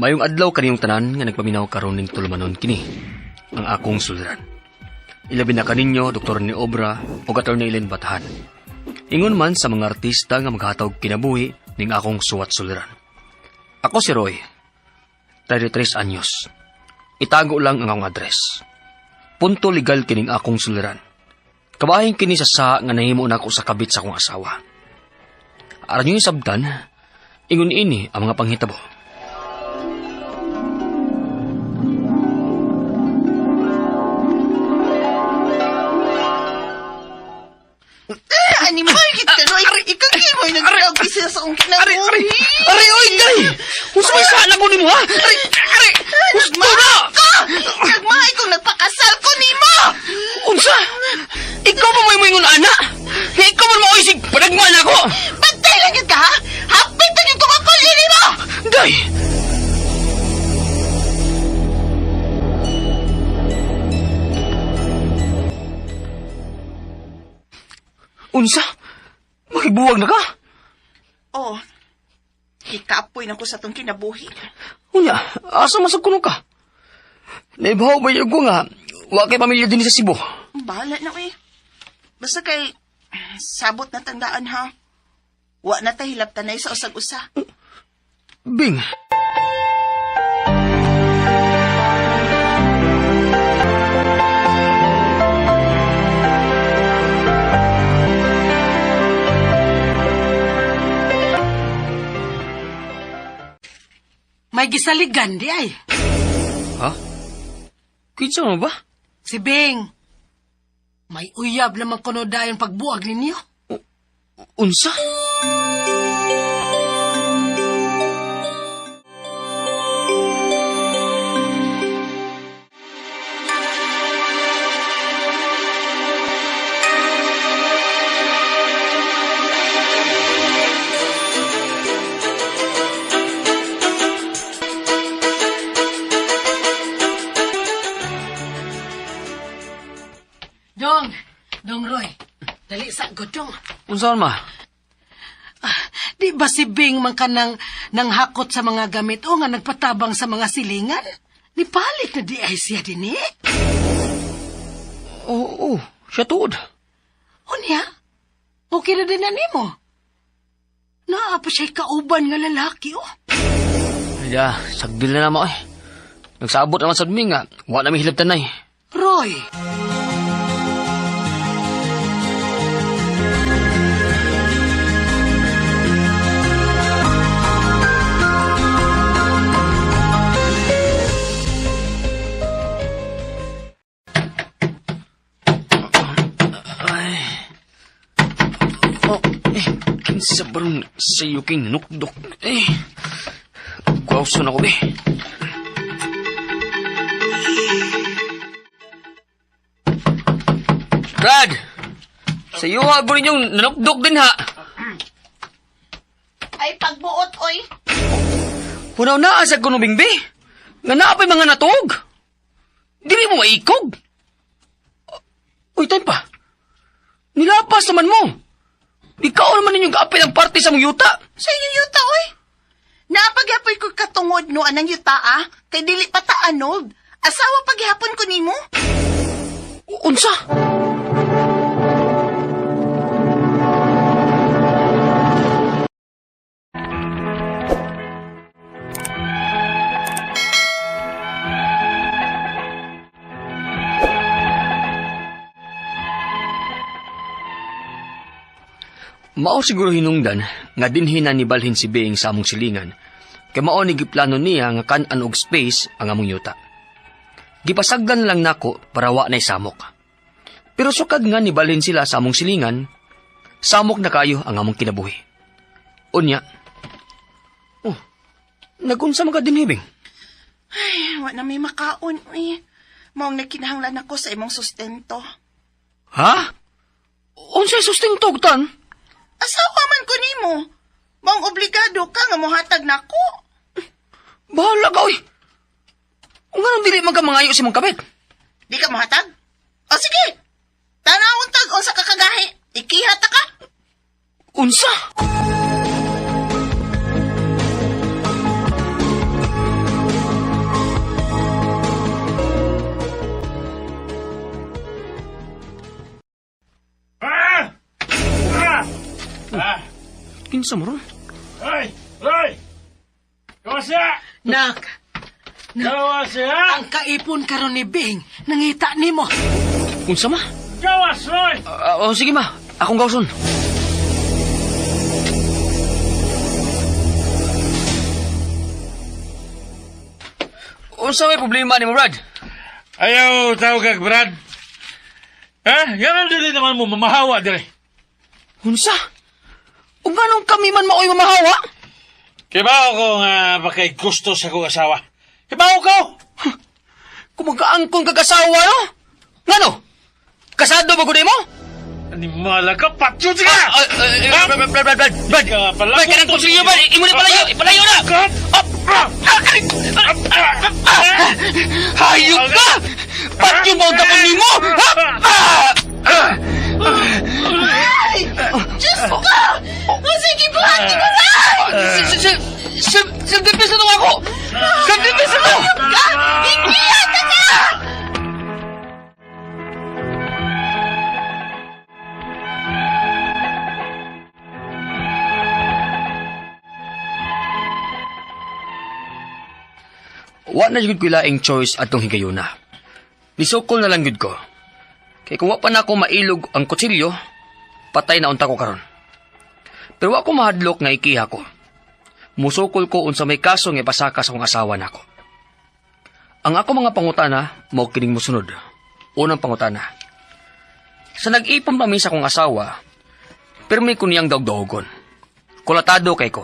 Mayong adlaw kaniyong tanan nga nagpaminaw karon ning tulumanon kini ang akong suliran. Ilabi na kaninyo Dr. ni Obra o Attorney Ellen Batahan. Ingon man sa mga artista nga maghatag kinabuhi ning akong suwat suliran. Ako si Roy, 33 anyos. Itago lang ang akong address. Punto legal kining akong suliran. Kabahin kini sa nga nahimo na ako sa kabit sa akong asawa. Aron yung sabtan, ingon ini ang mga panghitabo. Animal, kita no? Ikagimoy na nag-agisa sa akong kinabuhi. Ari, oy, day! Gusto mo sana ko ni mo, ha? Ari! Gusto na! Kagmahay kong nagpakasal ko ni mo! Unsa? Ikaw pa mo ingon, ana? Ikaw man maoisig, panagman ako! Bantay lang yun ka, ha? Hapit na yung kumapalya ni mo! Day! Unsa? Makibuwag na ka? Oh, ikapoy na ko sa tong kinabuhi. Unya, asa masag kuno ka? Naibaw ba yung ko nga, wa kay pamilya din sa Cebu. Bahala na eh. Basta kay, sabot na tandaan ha. Wa na tahilap tanay sa usag-usa. Bing! May gisaligan di ay. Ha? Kinsa mo ba? Si Bing. May uyab naman kuno dayon pagbuag ninyo. Unsa? Dong Roy. Dali sa godong. Unsa ma? Di ba si Bing man ka nang hakot sa mga gamit o nga nagpatabang sa mga silingan? Nipalit na di ay siya din eh. Oo, siya tuod. Unya? Okay na din na nimo. Naa pa siya'y kauban nga lalaki oh. Ya, sagdil na naman eh. Nagsabot naman sa dumi nga, wa na may hilab tanay. Roy. Kinsa barong sa iyo king nukdok. Kuwauson ako, be. Brad! Sa iyo ha, bro ninyong nanukdok din ha. Ay, pagbuot, oy. Punaw na sa kunubing, be. Nga naapay mga natog. Dili mo maikog. Uy, tayo pa. Nilapas naman mo. Ikaw naman ninyong kaapay ang parte sa mong yuta. Sa inyong yuta, oy. Napagyapoy ko katungod no anang yuta, ah. Kay dili pa taanog. Asawa paghihapon ko nimo. Unsa? Mao siguro hinungdan nga dinhi na nibalhin si Bing sa among silingan kay mao ni giplano niya nga kan-an og space ang among yuta. Gipasagdan lang nako para wa nay samok. Pero sukad nga nibalhin sila sa among silingan, samok na kayo ang among kinabuhi. Unya. Oh, nagunsa man ka dinhi, Bing? Ay, wa na may makaon, oy. Maong nagkinahanglan ako sa imong sustento. Ha? Unsay sustento tan? Asawa man ko nimo. Maong obligado ka nga mohatag nako. Bahala ka, oy. Kung anong dili man ka mangayo si mong kabit. Di ka mohatag? O sige. Tanawon tag unsa ka kagahi. Ikihata ka. Unsa? Kinsa mo ron? Roy! Roy! Kawasya! Nak, Kawasya! ang kaipon karon ni Bing, nangita nimo. Unsa ma? Kawas, Roy! Sige ma, akong gawson. Unsa may problema ni mo, Brad? Ayaw tawag kag Brad. Ha? Yan dili naman mo mamahawa dire. Unsa? Ug ganong kami man maoy mamahawa? Kibaw ko nga bakay gusto sa kong asawa. Kibaw ko! Kung magkaangkong kag-asawa, no? Ngano? Kasado ba gud mo? Animala ka, patyo ka! Brad! Brad, kanang konsilyo ba? Imo na palayo! Ipalayo na! Hayop ka! Patyo mo ang tapon ni mo! Diyos ko! Sige, buhati mo na! Self-defense na to ako! Self-defense na to! Ikiyata ka! Wa na jud ko laing choice atong higayuna. Nisukol na lang jud ko. Kay kung wa pa na ako mailog ang kutsilyo, patay na unta ko karon. Pero wa ko mahadlok nga ikiha ko. Musukol ko unsa may kaso nga ipasaka sa akong asawa nako. Ang ako mga pangutana mao kining mosunod. Unang pangutana. Sa nag-ipon pa mi sa akong asawa, pirmi ko niyang dawg-dawgon. Kulatado kay ko.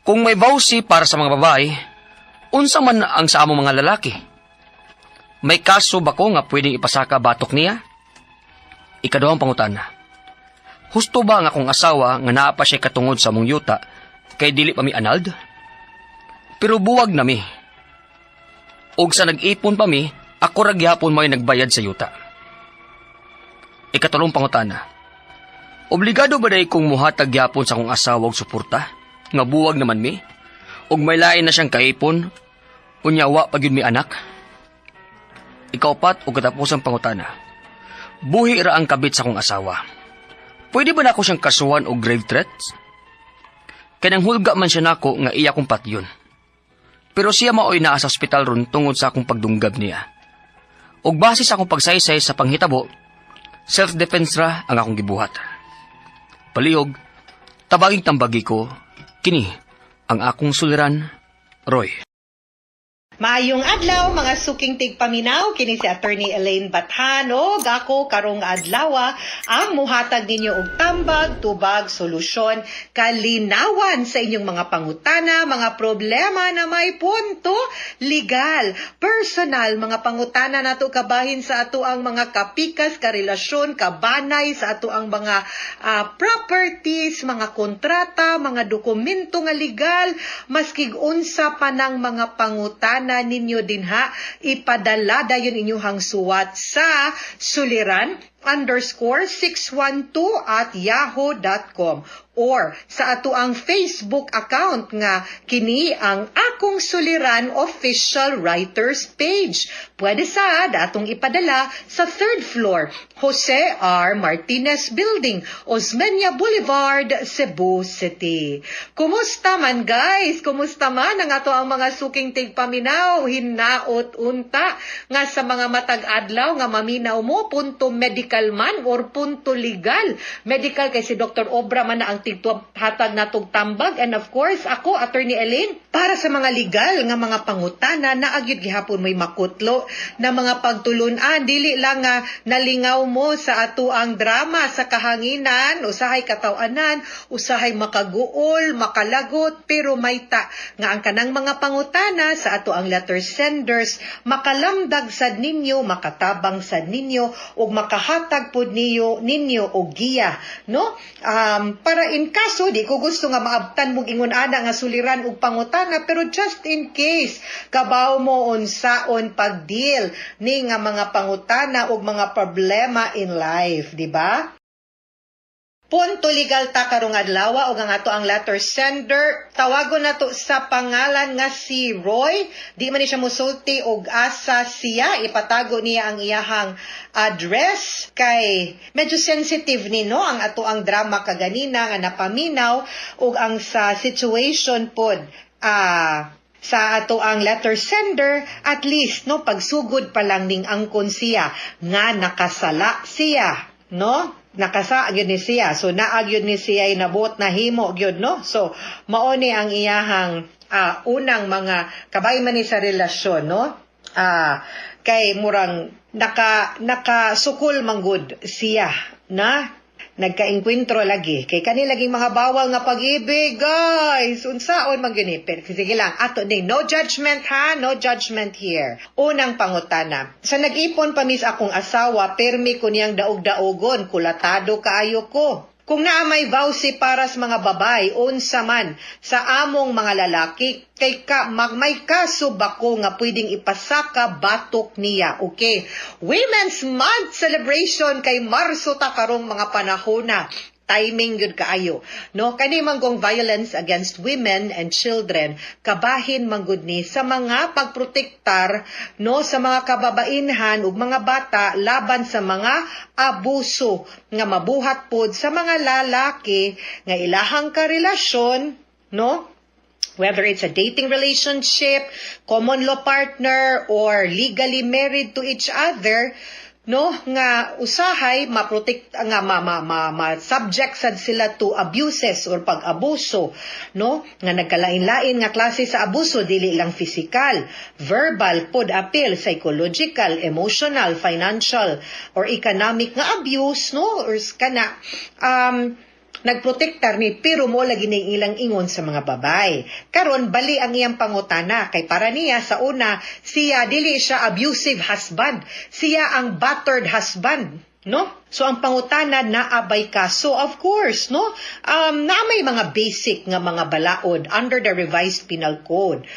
Kung may bawsi para sa mga babae, unsa man ang sa among mga lalaki? May kaso ba ko nga pwedeng ipasaka batok niya? Ikaduhang pangutana. Husto ba ang akong asawa nga naa pa siya katungod sa among yuta kay dili pa mi anald? Pero buwag na mi. Og sa nag-ipon pa mi, ako ra gyapon may nagbayad sa yuta. Ikatulong pangutana. Obligado ba day kong muhatag gyapon sa akong asawa og suporta? Nga buwag naman mi? Og may lain na siyang kaipon, unyawa pag yun may anak. Ikaupat o katapusang pangutana. Buhi ra ang kabit sa kong asawa. Pwede ba na ako siyang kasuhan o grave threats? Kanang hulga man siya nako nga iya kong patyon. Pero siya maoy naa sa ospital ron tungod sa akong pagdunggab niya. Og base sa akong pagsaysay sa panghitabo, self-defense ra ang akong gibuhat. Palihog, tabaging tambagi ko, kini ang akong suliran, Roy. Maayong adlaw mga suking tigpaminaw kini si Attorney Elaine Batjano gako karong adlaw ang muhatag ninyo og tambag, tubag, solusyon, kalinawan sa inyong mga pangutana, mga problema na may punto, legal, personal, mga pangutana nato kabahin sa ato ang mga kapikas, karelasyon, kabanay sa ato ang mga properties, mga kontrata, mga dokumento nga legal, maskig unsa pa ng mga pangutana ninyo dinha, ipadala dayon inyong suwat sa suliran_612@yahoo.com or sa ato ang Facebook account nga kini ang Akong Suliran Official Writers Page. Pwede sa datong ipadala sa 3rd floor, Jose R. Martinez Building, Osmeña Boulevard, Cebu City. Kumusta man guys? Kumusta man ang ato ang mga suking tigpaminaw? Hinaot unta nga sa mga matag adlaw nga maminaw mo punto medical man or punto legal. Medical kay si Dr. Obra man na ang tighatag natog tambag, and of course ako Attorney Elaine para sa mga legal nga mga pangutana na agyud gihapon may makutlo na mga pagtulunan, dili lang nga nalingaw mo sa ato ang drama sa kahanginan, usahay katawanan, usahay makaguol, makalagot, pero may ta nga ang kanang mga pangutana sa ato ang letter senders makalamdag sad ninyo, makatabang sad ninyo ug makahatag pud ninyo og giya, no? Para in kaso di ko gusto nga maabtan mong ingon ana nga suliran og pangutana, pero just in case kabaw mo unsaon pag-deal ni nga mga pangutana og mga problema in life, di ba? punto legal ta karong adlaw og ang ato ang letter sender tawagon nato sa pangalan nga si Roy. Di man ni siya mosulti og asa siya ipatago niya ang iyahang address kay medyo sensitive ni no ang ato ang drama kaganina nga napaminaw og ang sa situation pod sa ato ang letter sender, at least no pagsugod pa lang ning angkon siya nga nakasala siya, no? Nakasa gyud ni siya. So naag ni siya nabot na himo gyud no. So mao ni ang iyahang unang mga kabay man ni sa relasyon no. Kay murang nakasukol manggod siya na nagkaengkwentro lagi kay kani laging mga bawal nga pag-ibig guys unsaon man gani pero sige lang ato ning no judgment ha, no judgment here. Unang pangutana, sa nag-ipon pa mis akong asawa permi ko niyang daog-daogon kulatado kaayo ko. Kung naa may vowsy para sa mga babay, unsa man sa among mga lalaki, kay may kaso ba ko nga pwedeng ipasaka batok niya, okay? Women's Month celebration kay Marso ta karong mga panahona. Timing yun kaayo. No, kani manggong violence against women and children, kabahin manggod ni sa mga pagprotektar no sa mga kababainhan ug mga bata laban sa mga abuso nga mabuhat pod sa mga lalaki nga ilahang karelasyon, no? Whether it's a dating relationship, common law partner, or legally married to each other, no nga usahay maprotect nga subject sad sila to abuses or pag-abuso no nga nagkalain-lain nga klase sa abuso dili lang physical, verbal pod appeal, psychological, emotional, financial or economic nga abuse no or kana nagprotektar ni pero mo lagi ning ilang ingon sa mga babay. Karon bali ang iyang pangutana kay para niya sa una siya dili siya abusive husband, siya ang battered husband, no? So ang pangutana naabay kaso of course, no? Na may mga basic nga mga balaod under the revised penal code.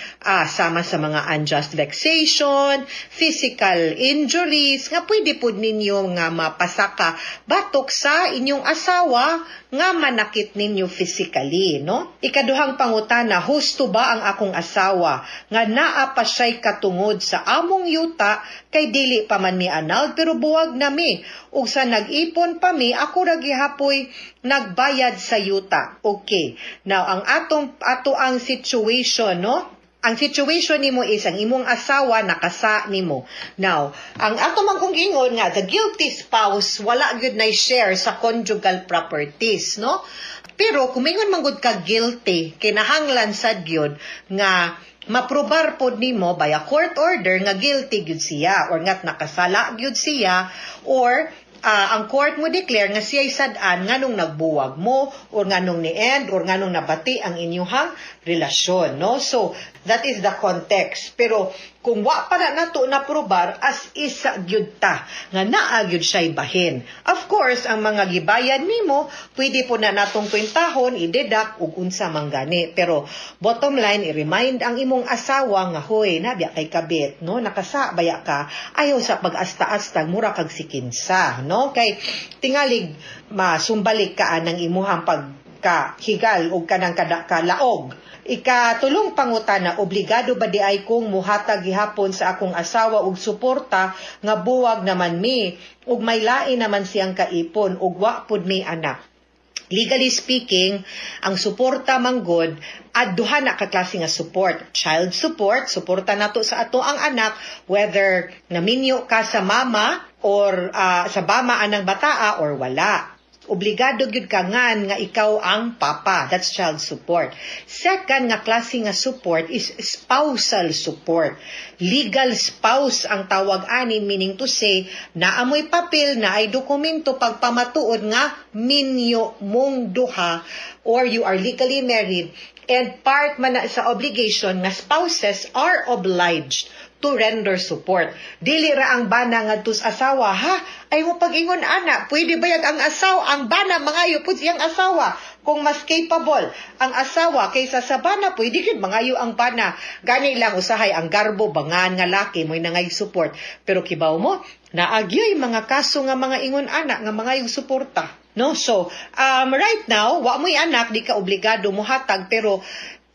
Sama sa mga unjust vexation, physical injuries nga pwede pud ninyo nga mapasaka batok sa inyong asawa nga manakit ninyo physically, no? Ikaduhang pangutana, husto ba ang akong asawa nga naa pa siya'y katungod sa among yuta kay dili pa man mi anal pero buwag na mi ug sa nag-ipon pa mi ako ra gihapoy nagbayad sa yuta. Okay. Now ang ato ang situation, no? Ang situation nimo is ang imong asawa nakasa nimo. Now, ang ato man kung ingon nga the guilty spouse wala gyud na share sa conjugal properties, no? Pero kung mingon man gud ka guilty, kinahanglan sad gyud nga maprobar pod nimo by a court order nga guilty gyud siya or nga nakasala gyud siya or ang court mo declare nga siya'y sad-an nga nung nagbuwag mo or nga nung ni-end or nga nung nabati ang inyong relasyon, no? So, that is the context. Pero kung wa pa na nato na probar as isa gyud ta nga naa gyud siya'y bahin. Of course, ang mga gibayad nimo pwede po na natong kwentahon i-deduct ug unsa man gani. Pero bottom line i-remind ang imong asawa nga hoy nabiya kay kabit, no? Nakasa baya ka ayaw sa pag-asta-asta mura kag sikinsa, no? Kay tingalig masumbalik ka anang imuhang pagkahigal ug kanang kalaog. Ikatulong pangutana, obligado ba di ay kong muhatag gihapon sa akong asawa og suporta nga buwag naman mi ug may lain naman siyang kaipon ug wa pud mi anak. Legally speaking, ang suporta manggod duha na ka klase nga support. Child support, suporta nato sa ato ang anak whether naminyo ka sa mama or sa bama anang bataa or wala. Obligado gyud ka ngan nga ikaw ang papa. That's child support. Second nga klase nga support is spousal support. Legal spouse ang tawag ani, meaning to say naamoy papel na ay dokumento pagpamatuod nga minyo mong duha or you are legally married and part man na sa obligation nga spouses are obliged to render support. Dili ra ang bana ngadto sa asawa, ha? Ay mo pag-ingon ana, pwede bayag ang asawa, ang bana mangayo pud siyang asawa kung mas capable ang asawa kaysa sa bana, pwede gyud mangayo ang bana. Gani lang usahay ang garbo bangan nga laki moy nangay support. Pero kibaw mo, naagyoy mga kaso nga mga ingon ana nga mangayong suporta. No? So, right now, wa mo'y anak, di ka obligado mo hatag, pero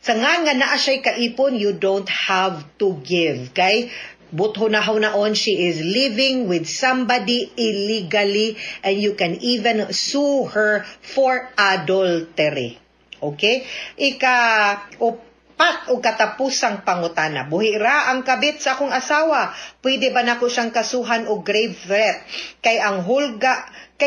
sa nga naa siya'y kaipon, you don't have to give. Kay, buthon-naon, she is living with somebody illegally and you can even sue her for adultery. Okay? Pat o katapusang pangutana. Buhira ang kabit sa akong asawa. Pwede ba nako siyang kasuhan o grave threat? Kay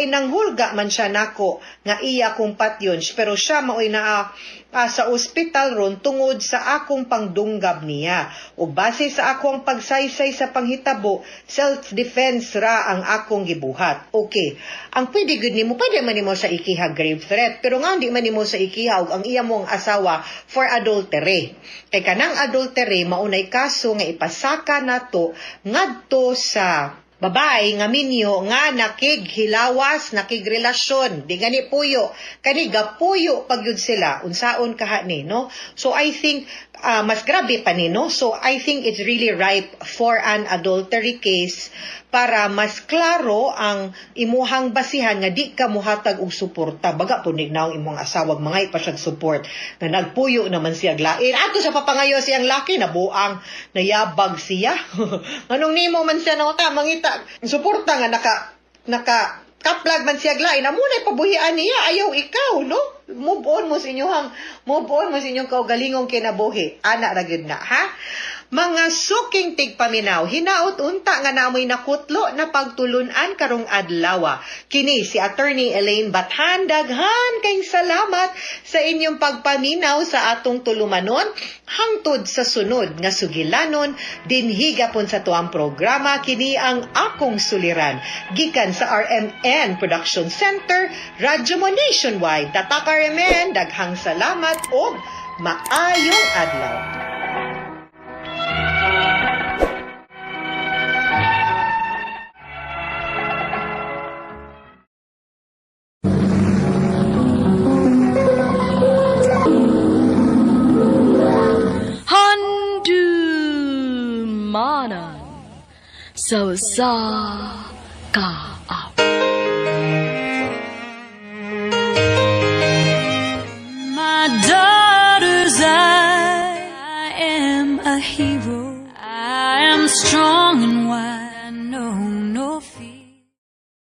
nang hulga man siya nako nga iya kong patyon. Pero siya maoy na sa ospital ron tungod sa akong pangdunggab niya. O base sa akong pagsaysay sa panghitabo, self-defense ra ang akong gibuhat. Okay. Ang pwede gud nimo, pwede man nimo sa ikiha grave threat. Pero nga hindi man nimo sa ikiha og ang iya mong asawa for adultery. Kay kanang adultery maunay kaso nga ipasaka nato ngadto sa babae nga minyo nga nakighilawas, nakigrelasyon, di gani puyo, kani gapuyo pagyud sila, unsaon kaha ni, no? So I think, mas grabe pa ni, no? So I think it's really ripe for an adultery case para mas klaro ang imuhang basihan nga di ka muhatag og suporta. Baga po nignaw imong asawag mga ipasag support nga nagpuyo naman siya lain. Ato sa papangayo siyang laki na buang nayabag siya. Anong nimo man siya no ta mangita suporta nga naka kaplag man siya lain. Amunay pabuhian niya ayaw ikaw no. Move on mo sa inyong kaugalingong kinabuhi. Ana ra gyud na ha. Mga suking tigpaminaw, hinaot unta nga namoy nakutlo na pagtulunan karong adlawa. Kini si Attorney Elaine Bathan, daghan kayong salamat sa inyong pagpaminaw sa atong tulumanon hangtod sa sunod nga sugilanon dinhi gapon sa tuang programa kini ang akong suliran gikan sa RMN Production Center, Radyo Mo Nationwide. Tatak RMN, daghang salamat o maayong adlaw. Handumanan so sa kaaw. My daughters, I am a hero. I am strong and wide. I know no fear.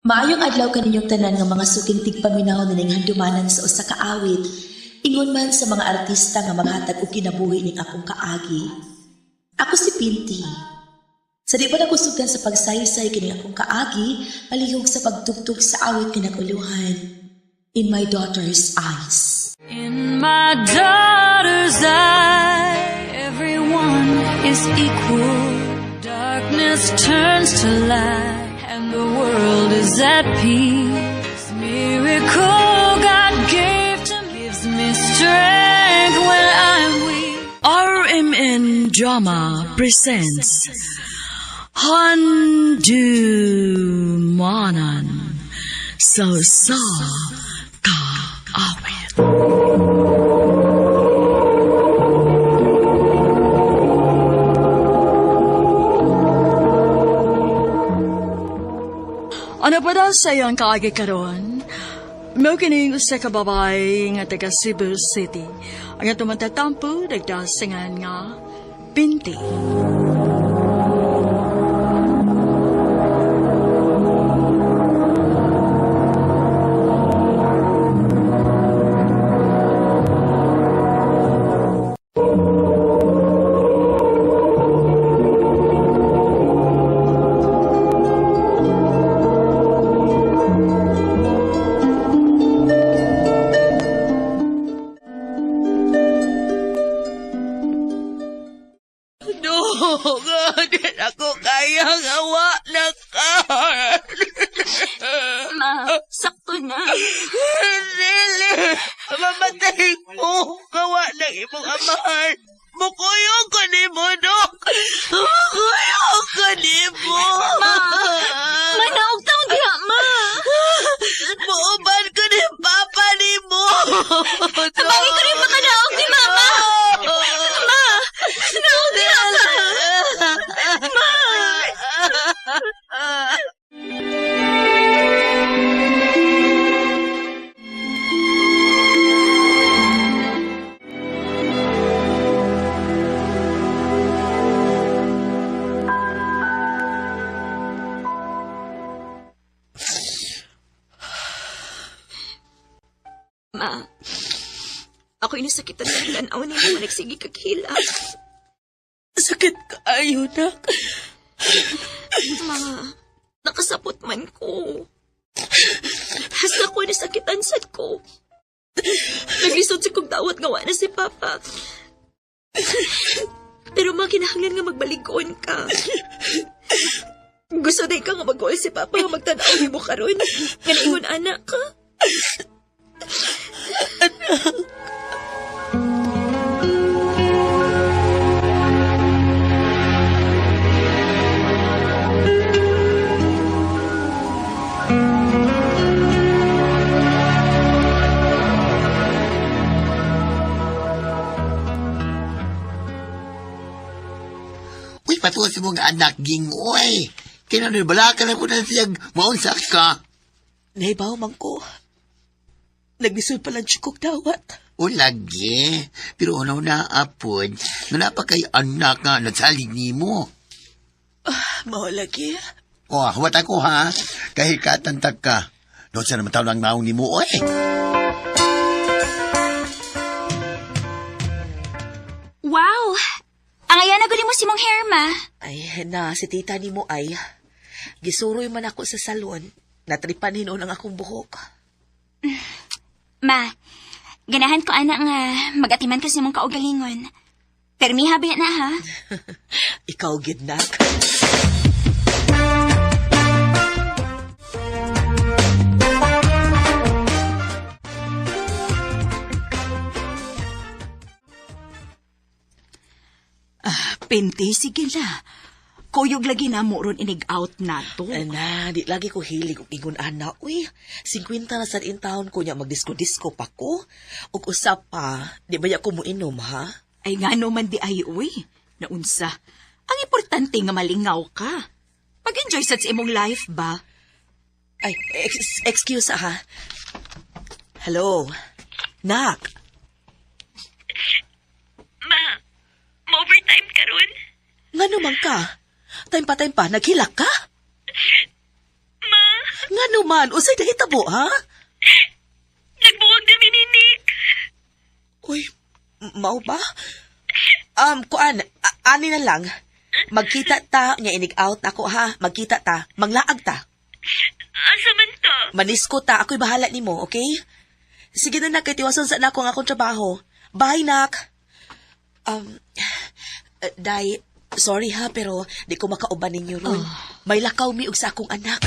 Maayong adlaw kaninyong tanan nga mga suking tigpaminaw na ning handumanan sa usa ka awit. Ingon man sa mga artista nga maghatag og kinabuhi ning akong kaagi. Ako si Pinti. Sa di ba nakusugan sa pagsaysay kining akong kaagi, palihog sa pagtugtog sa awit nga naguluhan. In my daughter's eyes. In my daughter's eye, everyone is equal. Darkness turns to light, and the world is at peace. Miracle God gave to me, gives me strength when I'm weak. RMN Drama presents Handumanan so sa kaawit. Ano pa daw sa iyong kaagi karon? Mo kining usa ka babae nga taga Cebu City. Ang atong matatampo nagdasingan nga Pinti. Mamatay mo, kawa ng imong amahan. Mukuyog ka ni mo, Dok. Mukuyog ka ni mo. Ma! Manaog taon diha, Ma! Muuban ko ni Papa ni mo. Tabangin ko rin makanaog ni Mama! Ma! Naog diha ka! Ma! Ma, ako inasakitan ng lanaw ni mo nagsige kaghila. Sakit kaayo, nak. Ma, nakasapot man ko. Hasta ko nasakitan sad ko. Naglisod si kong dawat nga na si Papa. Pero makinahanglan nga magbaligon ka. Gusto din ka nga mag-call si Papa nga magtanaw ni mo karon. Nga naingon anak ka. Uy, patuwa sa mga anak, ging, uy. Kinanibala ka na po na siyang maunsak ka. Naibaw man ko. Naglisod palang tsukok dawat. O lagi. Pero unaw na apod, nga napakay anak nga nagsalig ni mo. Mao lagi. O, hawat ako ha. Kahit katantag ka. Doon sa naman taon lang naong ni mo, uy. Wow! Ang ayan na mo si mong hair, ma. Ay, na, si tita ni mo ay. Gisuroy man ako sa salon. Natripan hinon ang akong buhok. Ma, ganahan ko anak nga magatiman ko si mong kaugalingon. Permi habi na ha. Ikaw, gidnak. Pinti, sige na. Kuyog lagi na mo ron inig-out na to. Na, di lagi ko hilig og ingon ana. Uy, 50 na sa taon ko niya magdisko-disko pa ko. Ug usap pa, di ba ya ko mo inom, ha? Ay nga no man di ay uy. Naunsa. Ang importante nga malingaw ka. Pag-enjoy sa imong life ba? Ay, excuse ha. Hello? Nak? Ma, ma-overtime ka ron? Nga naman ka? Time pa, naghilak ka? Ma, Nga naman, usay na hitabo, ha? nagbuwag na mininik. Uy, mau ba? Kuan, ani na lang. Magkita ta, nga inig-out ako, ha? Magkita ta, manglaag ta. Asa man to? Manisko ta, ako'y bahala nimo, okay? Sige na, nak, kay tiwason sa na akong trabaho. Bye, nak. Day, sorry ha, pero di ko makauban ninyo ron. May lakaw mi og sa akong anak.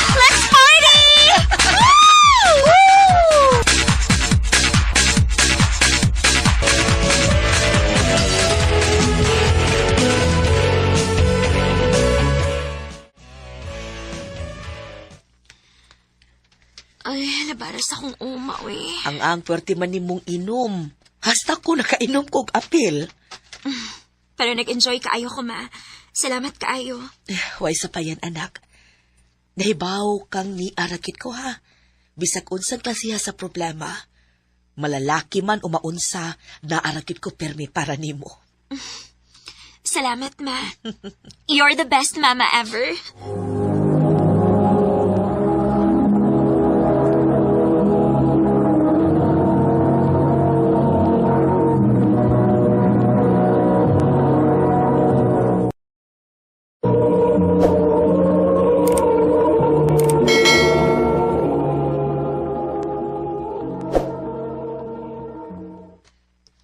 Let's party! Ay, labaras akong umaw eh. Ang pwerte man nimong inom. Hasta ko nakainom kog apil. Pero nag-enjoy kaayo ko, ma. Salamat kaayo. Way sa pa yan, anak. Nahibaw kang ni arakit ko, ha? Bisag unsang klasiha sa problema. Malalaki man o maunsa, naarakit ko permi para nimo. Salamat, ma. You're the best mama ever.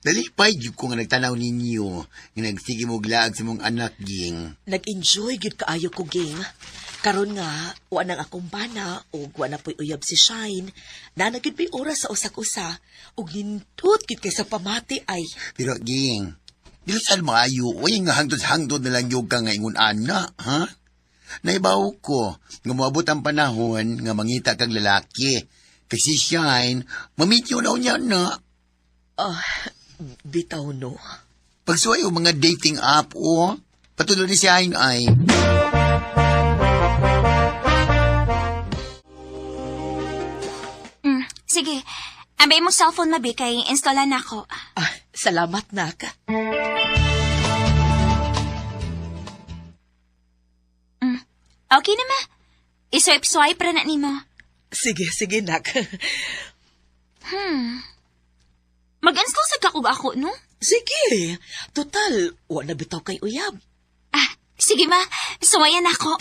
Nalipay, yun ko nga nagtanaw ninyo. Nga nagsige mo glaag sa mong anak, ging. Nag-enjoy gud kaayo ko, ging. Karon nga, wa nang akong bana, o wa na po'y uyab si Shine, na nagid may oras sa usak-usa, ug nindot gid kay sa pamati ay. Pero, ging, dili saan maayo, uy, nga hangtod-hangtod na lang yung ka nga ingon ana, ha? Naibaw ko, nga moabot ang panahon nga mangita kang lalaki. Kasi Shine, mamit yun niya na. Bitaw no. Pagsuway o mga dating app, o, patuloy ni Shine ay. Sige, ambay mo cellphone mabi kay installan ako. Salamat, nak. Okay na ma. Iswipe-swipe ra na nimo. Sige, nak. Mag-install sa kakog ako, no? Sige. Total, wala bitaw kay uyab. Sige ma, sumayan ako.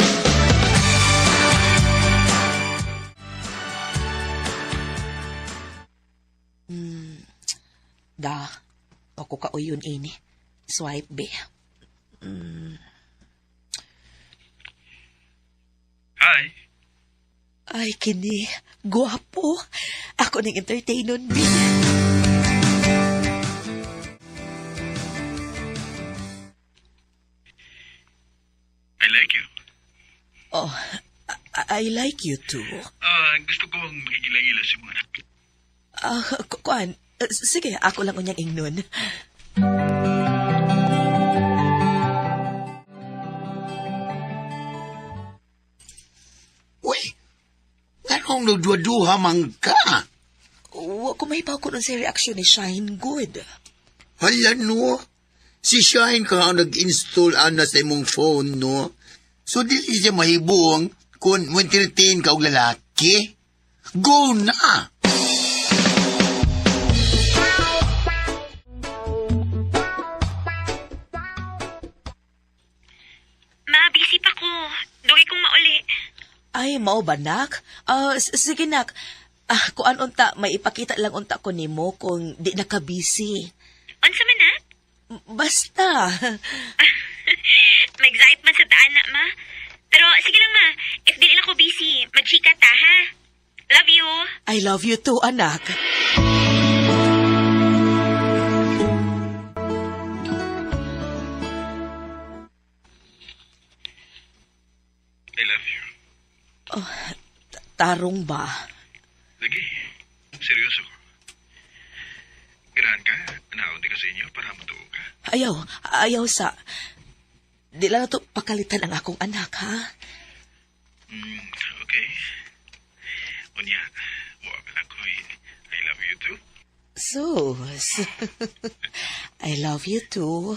Ako ka uyon ini. Swipe be. Hi. Ay, kini. Guwapo. Ako ning entertainon be. I like you. Oh, I like you too. Gusto ko ang magigila-gila si mga anak. Kuan. Sige, ako lang unyang ingnon. Uy, ganong nagduwa-duha man ka? Wa ko mahibaw ko nun sa reaksyon ni Shine Good. Hala no, si Shine ka ang nag-install ana sa imong phone, no? So, dili siya mahibong kung mo entertain ka og lalaki. Go na! Ma, busy pa ko. Dugay kong mauli. Ay, mao ba, nak? Sige, nak. Kuan unta, may ipakita lang unta ko nimo kung di na ka busy. Unsa man na? Basta. Mag-excited man sa taan na, ma. Pero sige lang, ma. If di na ko busy, mag-chika ta, ha? Love you. I love you too, anak. I love you. Tarong ba? Lagi, seryoso ko. Ganahan ka, anaon di ka sa inyo para matuo ka. Ayaw sa... Di lang na to pakalitan ang akong anak, ha? Okay. Unya, wag na ko I love you too. Sus. I love you too.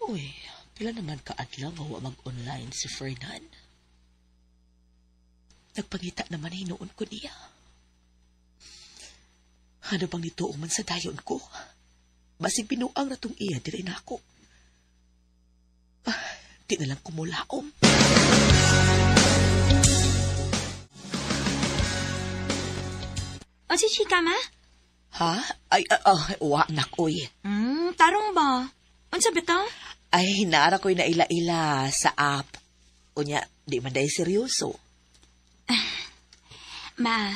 Uy, pila naman kaadlaw nga mag-online si Fernan. Nagpangita naman ay noon ko niya. Ano bang nituong man sa dayon ko? Basig pinuang na tong iya, dire na ako. Di na lang kumulaom. O si chika, ma? Ha? Ay, wa, nakoy. Tarong ba? Unsa bitaw? Ay, naara ko'y naila-ila sa app. Unya, di man dahil seryoso. Ma,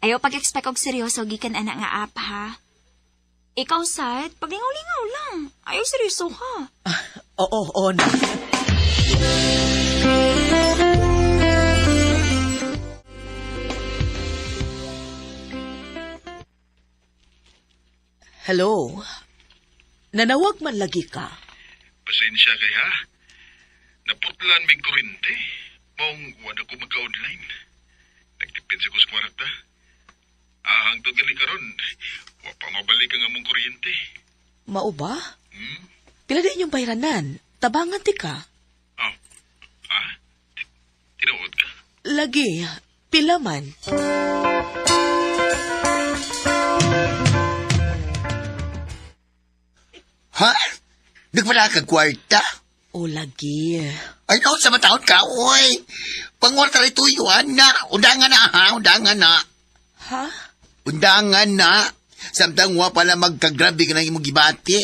ayaw pag-expect og seryoso gikan anak nga app, ha? Ikaw, sad, paglingaw-lingaw lang. Ayaw seryoso ka. Oo, na. Hello? Nanawag man lagi ka? Pasensya kay ha. Naputlan may kurente. Mong wala ko magka-online. Nagtipid sa ko sa kwarta. Hangtod gali karon. Wa pa mabalik ang among kuryente. Mao ba? Pila din yung bayranan? Tabangan ti ka? Tinuod ka? Lagi. Pila man? Ha? Nagpala ka kwarta? O lagi. Ay, no, sa mataon ka, oy. Pangwarta rin tuyo, na. Undangan na, ha? Undangan na. Ha? Undangan na. Samtang wa pala magkagrabe ka ng imong gibati.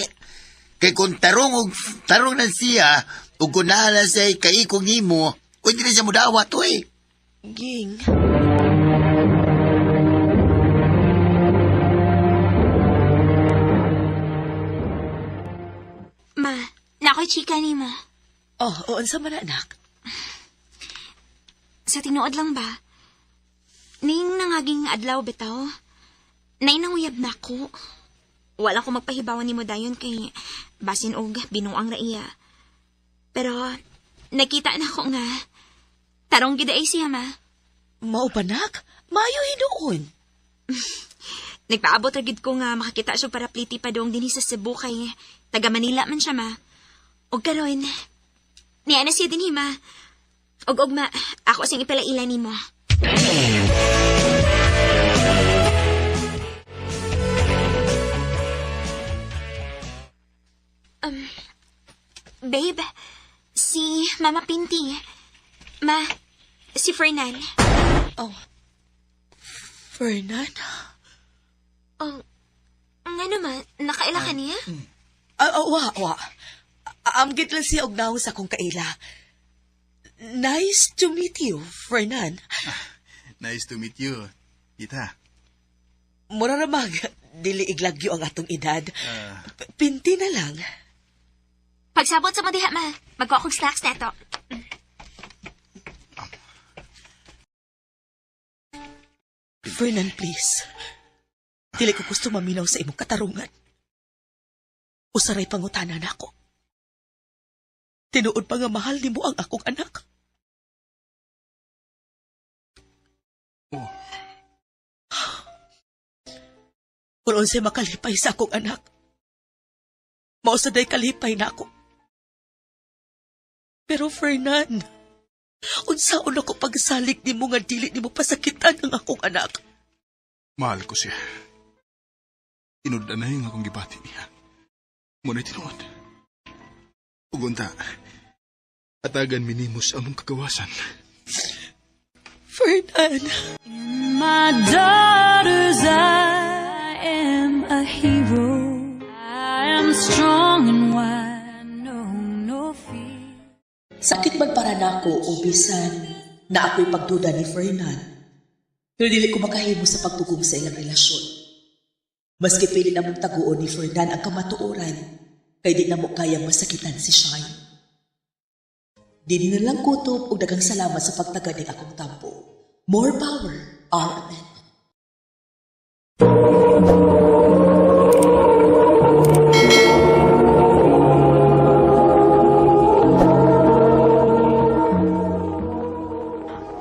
Kay kung tarong na siya, ug kung nahala siya kaikong imo, o hindi na siya mudawat, oy. Ging. Ma, nakoy chika ni ma. Unsa man anak? Sa tinuod lang ba? Ning nangaging adlaw bitaw. Nay nanguyab na ko. Wala ko magpahibawan ni mo dayon kay basin og binuang ra iya. Pero, nakita na ko nga. Tarong gid ay siya, ma. Mao ba, nak? Maayo hinuon. Nagpaabot agad ko nga makakita siya para pliti pa doong din sa Cebu kay taga Manila man siya, ma. Og karon, niya na siya din, ma. Og ma, ako sing ipalaila ni mo. Babe, si Mama Pinti. Ma, si Fernan. Oh. Fernan? Oh, nga naman, nakaila ka niya? Wa. Amgit lang siya og naong sa kong kaila. Nice to meet you, Fernan. Nice to meet you, Tita. Mura ramag, dili iglagyo ang atong edad. Pinti na lang. Pagsabot sa mo diha, ma. Magkuha kong snacks neto. Fernan, please. Dili ko gusto maminaw sa imong katarungan. Usaray pangutanan ako. Tinuod pa nga mahal ni mo ang akong anak. Oh. Kung unsay makalipay sa akong anak, mausaday kalipay na ako. Pero Fernan, unsaon ako pagsalig ni mo nga dili ni mo pasakitan ang akong anak. Mahal ko siya. Inudan na yung akong gibati niya. Muna'y tinuod. Ugunta, atagan minimos among kagawasan. Fernan! In my daughter's eye, I am a hero. I am strong and wide, no fear. Sakit man para nako o bisan na ako'y pagduda ni Fernan. Pero dili ko makahimo sa pagpugong sa ilang relasyon. Maski pili na mong taguon ni Fernan ang kamatuoran, kay di na mo kayang masakitan si Shine. Di na lang kutob o dagang salamat sa pagtagad ng akong tampo. More power, R.M.N.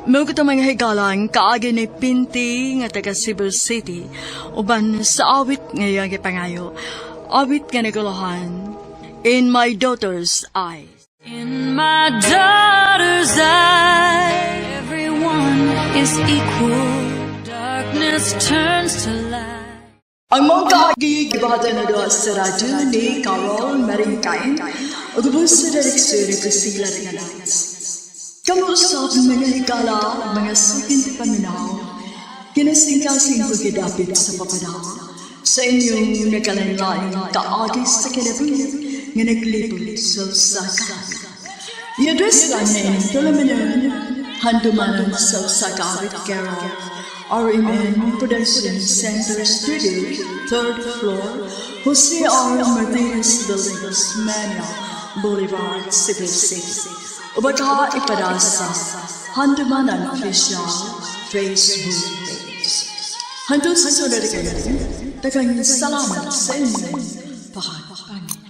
Mga mga higalang kaagi ni Pinti nga taga Cebu City uban sa awit ngayang ipangayo. Awit nga naguluhan, In My Daughter's Eyes. In my daughter's eyes, everyone is equal. Darkness turns to light. Ang mga kaagi gibahatan na doon sa radyo ni Carol Maringkain o gabos sa direksyon ko sila ng alas. Kamuusap mga higala, mga sukin di paminaw, kinasingkasing pagkidapit sa papanaw, sa inyong nagkalain-laing kaagi sa kinabuhi, nga naglipot sa kakawit. I-address lang na inyong tulamanon, handumanon sa kakawit Carol, R.M.N. Production Center Studio, 3rd floor, Jose R. Martinez Buildings, Manila, Boulevard, Cebu City. O baka ipadasa Handumanan Official Facebook page. Hando sa sunod kayo, takang salamat sa inyong pahapangin.